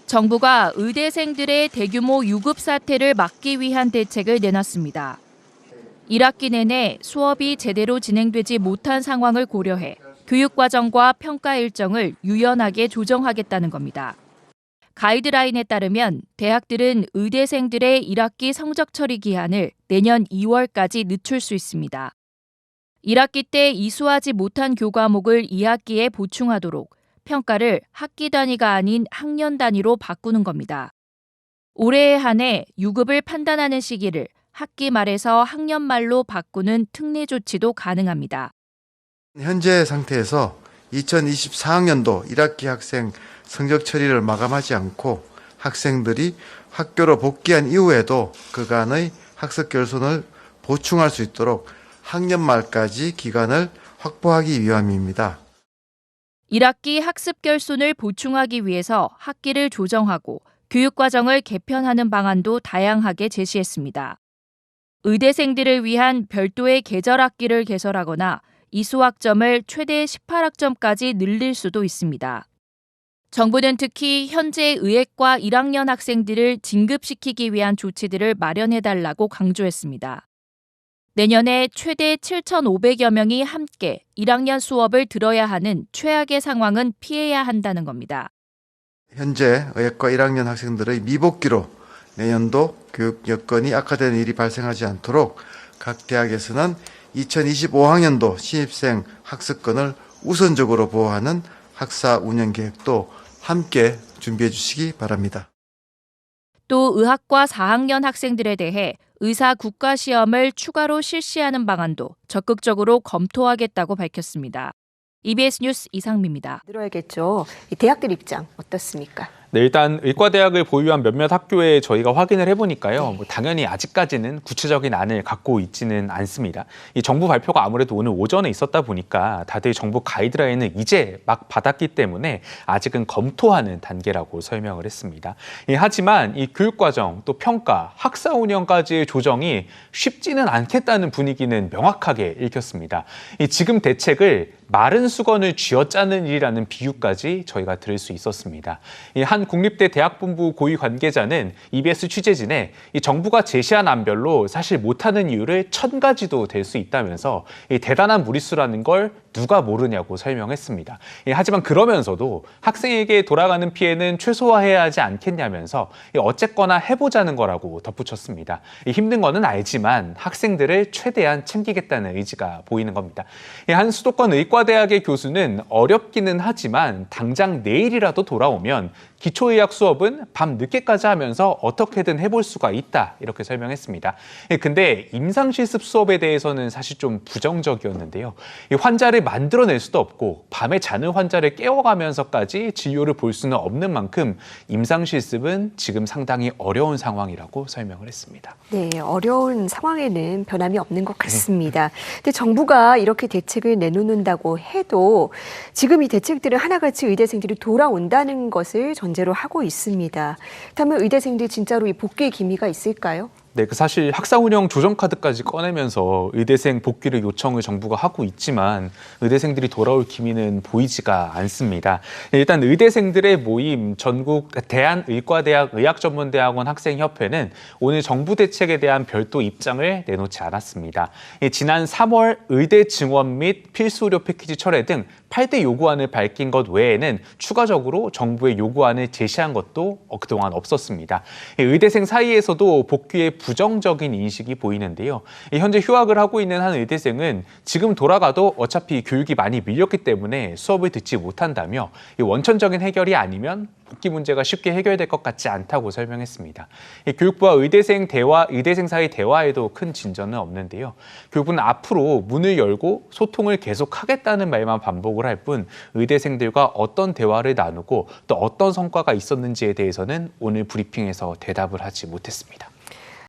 정부가 의대생들의 대규모 유급 사태를 막기 위한 대책을 내놨습니다. 1학기 내내 수업이 제대로 진행되지 못한 상황을 고려해 교육과정과 평가 일정을 유연하게 조정하겠다는 겁니다. 가이드라인에 따르면 대학들은 의대생들의 1학기 성적 처리 기한을 내년 2월까지 늦출 수 있습니다. 1학기 때 이수하지 못한 교과목을 2학기에 보충하도록 평가를 학기 단위가 아닌 학년 단위로 바꾸는 겁니다. 올해에 한해 유급을 판단하는 시기를 학기 말에서 학년 말로 바꾸는 특례 조치도 가능합니다. 현재 상태에서 2024학년도 1학기 학생 성적 처리를 마감하지 않고 학생들이 학교로 복귀한 이후에도 그간의 학습 결손을 보충할 수 있도록 학년 말까지 기간을 확보하기 위함입니다. 1학기 학습 결손을 보충하기 위해서 학기를 조정하고 교육과정을 개편하는 방안도 다양하게 제시했습니다. 의대생들을 위한 별도의 계절 학기를 개설하거나 이수학점을 최대 18학점까지 늘릴 수도 있습니다. 정부는 특히 현재 의예과 1학년 학생들을 진급시키기 위한 조치들을 마련해달라고 강조했습니다. 내년에 최대 7,500여 명이 함께 1학년 수업을 들어야 하는 최악의 상황은 피해야 한다는 겁니다. 현재 의예과 1학년 학생들의 미복귀로 내년도 교육 여건이 악화되는 일이 발생하지 않도록 각 대학에서는 2025학년도 신입생 학습권을 우선적으로 보호하는 학사 운영 계획도 함께 준비해 주시기 바랍니다. 또 의학과 4학년 학생들에 대해 의사 국가시험을 추가로 실시하는 방안도 적극적으로 검토하겠다고 밝혔습니다. EBS 뉴스 이상미입니다. 들어야겠죠. 대학들 입장 어떻습니까? 네, 일단 의과대학을 보유한 몇몇 학교에 저희가 확인을 해보니까요. 당연히 아직까지는 구체적인 안을 갖고 있지는 않습니다. 이 정부 발표가 아무래도 오늘 오전에 있었다 보니까 다들 정부 가이드라인을 이제 막 받았기 때문에 아직은 검토하는 단계라고 설명을 했습니다. 하지만 이 교육과정, 또 평가, 학사 운영까지의 조정이 쉽지는 않겠다는 분위기는 명확하게 읽혔습니다. 지금 대책을 마른 수건을 쥐어짜는 일이라는 비유까지 저희가 들을 수 있었습니다. 한 국립대 대학본부 고위 관계자는 EBS 취재진에 이 정부가 제시한 안별로 사실 못하는 이유를 1000가지도 될 수 있다면서 대단한 무리수라는 걸 누가 모르냐고 설명했습니다. 하지만 그러면서도 학생에게 돌아가는 피해는 최소화해야 하지 않겠냐면서 어쨌거나 해보자는 거라고 덧붙였습니다. 힘든 거는 알지만 학생들을 최대한 챙기겠다는 의지가 보이는 겁니다. 한 수도권 의과대학의 교수는 어렵기는 하지만 당장 내일이라도 돌아오면 기초의학 수업은 밤 늦게까지 하면서 어떻게든 해볼 수가 있다, 이렇게 설명했습니다. 근데 임상실습 수업에 대해서는 사실 좀 부정적이었는데요. 환자를 만들어낼 수도 없고 밤에 자는 환자를 깨워가면서까지 진료를 볼 수는 없는 만큼 임상실습은 지금 상당히 어려운 상황이라고 설명을 했습니다. 네, 어려운 상황에는 변함이 없는 것 같습니다. 근데 정부가 이렇게 대책을 내놓는다고 해도 지금 이 대책들은 하나같이 의대생들이 돌아온다는 것을 전제로 하고 있습니다. 그렇다면 의대생들 진짜로 이 복귀의 기미가 있을까요? 네, 사실 학사 운영 조정 카드까지 꺼내면서 의대생 복귀를 요청을 정부가 하고 있지만 의대생들이 돌아올 기미는 보이지가 않습니다. 일단 의대생들의 모임 전국 대한의과대학 의학전문대학원 학생협회는 오늘 정부 대책에 대한 별도 입장을 내놓지 않았습니다. 지난 3월 의대 증원 및 필수 의료 패키지 철회 등 8대 요구안을 밝힌 것 외에는 추가적으로 정부의 요구안을 제시한 것도 그동안 없었습니다. 의대생 사이에서도 복귀에 부정적인 인식이 보이는데요. 현재 휴학을 하고 있는 한 의대생은 지금 돌아가도 어차피 교육이 많이 밀렸기 때문에 수업을 듣지 못한다며 원천적인 해결이 아니면 복귀 문제가 쉽게 해결될 것 같지 않다고 설명했습니다. 교육부와 의대생 사이 대화에도 큰 진전은 없는데요. 교육부는 앞으로 문을 열고 소통을 계속하겠다는 말만 반복을 할 뿐 의대생들과 어떤 대화를 나누고 또 어떤 성과가 있었는지에 대해서는 오늘 브리핑에서 대답을 하지 못했습니다.